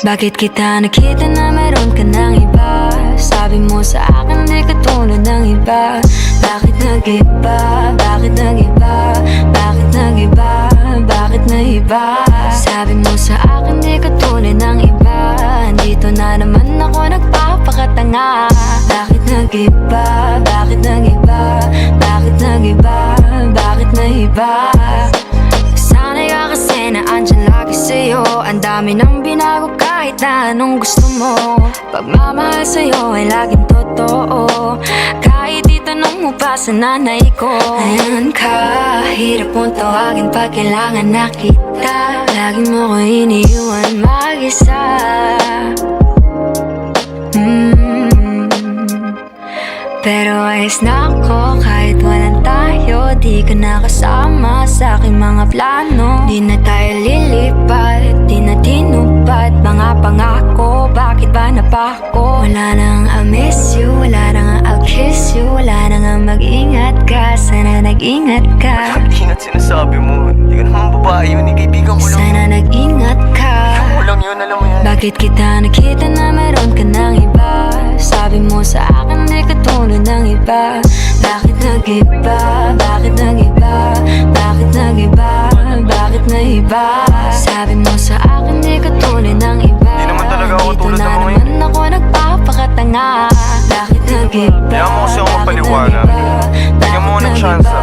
Bakit kita nakita na meron ka ng iba? Sabi mo sa akin di ka tulad ng iba. Bakit nag-iba? Bakit nag-iba? Bakit nag-iba? Bakit nag-iba? Sabi mo sa akin di ka tulad ng iba. Dito na naman ako nagpapakatanga. Bakit nag-iba? Bakit nag-iba? Bakit nag-iba? Bakit nag-iba? Sanay ka kasi na andyan lagi sa'yo. Ang dami nang binago kahit na anong gusto mo. Pagmamahal sa'yo ay laging totoo. Kahit itanong mo pa sa nanay ko. Ayan ka, hirap mong tawagin pag kailangan na kita. Lagi mo ko iniiwan mag-isa. Pero ayos na ako kahit walang tayo. Di ka nakasama sa aking mga plano. Di na tayo lilipat, di na tinupad mga pangako. Bakit ba napako? Wala nang I miss you, wala nang I'll kiss you. Wala nang mag-ingat ka, sana nag-ingat ka. Ingat sinasabi mo, hindi ka naman babae yun, kaibigan ko lang. Sana nag-ingat ka. Ikaw lang yun, alam mo yan. Bakit kita nakita na meron ka ng iba? Sabi mo sa akin di ka tulad ng iba. Bakit nag-iba? Bakit nag-iba? Bakit nag-iba? Bakit nag-iba? Sabi mo sa akin di ka tulad ng iba. Di naman talaga ako tulad ng mga Dito na naman ako nagpapakatanga. Bakit nag-iba? Kaya mo kasi ako mapaliwanag. Bigyan mo ng tsansa.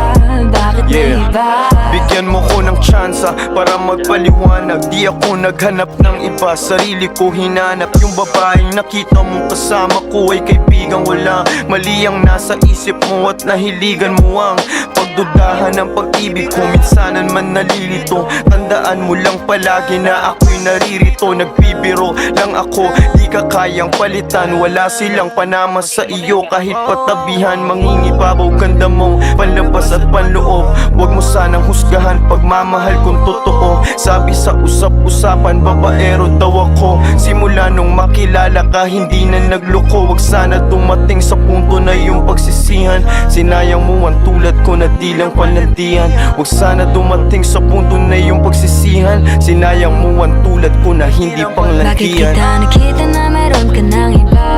Bakit nag-iba? Bigyan mo ko ng tsansa para magpaliwanag. Di ako naghanap ng iba, sarili ko hinanap. Yung babaeng nakita mo kasama ko ay kaibigan. Wala mali ang nasa isip mo at nahiligan mo ang pagdudahan ng pag-ibig ko. Minsanan man nalilito, tandaan mo lang palagi na ako'y naririto. Nagbibiro lang ako, di ka kayang palitan. Wala silang panama sa iyo kahit patabihan. Mangingibabaw ganda mong panlabas at panloob. Huwag mo sanang husgahan pagmamahal kung totoo. Sabi sa usap-usapan, babaero daw ako. Simula nung makilala ka, hindi na nagloko. Huwag sana dumating sa punto na yung pagsisihan. Sinayang mo ang tulad ko na di lang palandian. Huwag sana dumating sa punto na yung pagsisihan. Sinayang mo ang tulad ko na hindi panglandian. Bakit kita nakita na meron ka ng iba?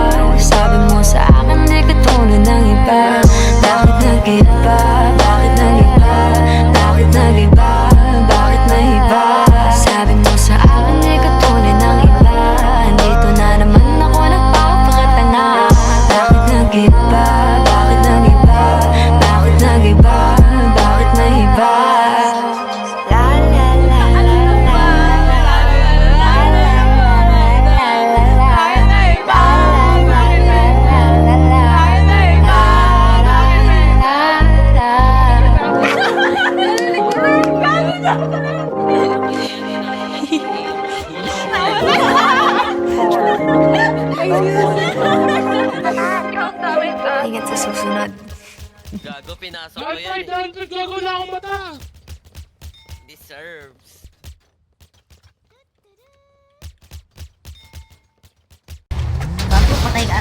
Sabi mo sa akin di ka tulad ng iba. Bakit nag-iba? Bakit nag-iba? Bakit nag-iba? Bakit nag-iba? Sabi mo sa akin di ka tulad ng iba. Dito na naman ako nagpapakatanga. Bakit nag-iba? Bakit nag-iba? Bakit nag-iba? Bakit nag-iba? La la la la la Ingat sa susunod. Gago, pinasok ko yan. 500 gago na akong mata! Deserves. Bago patay ka,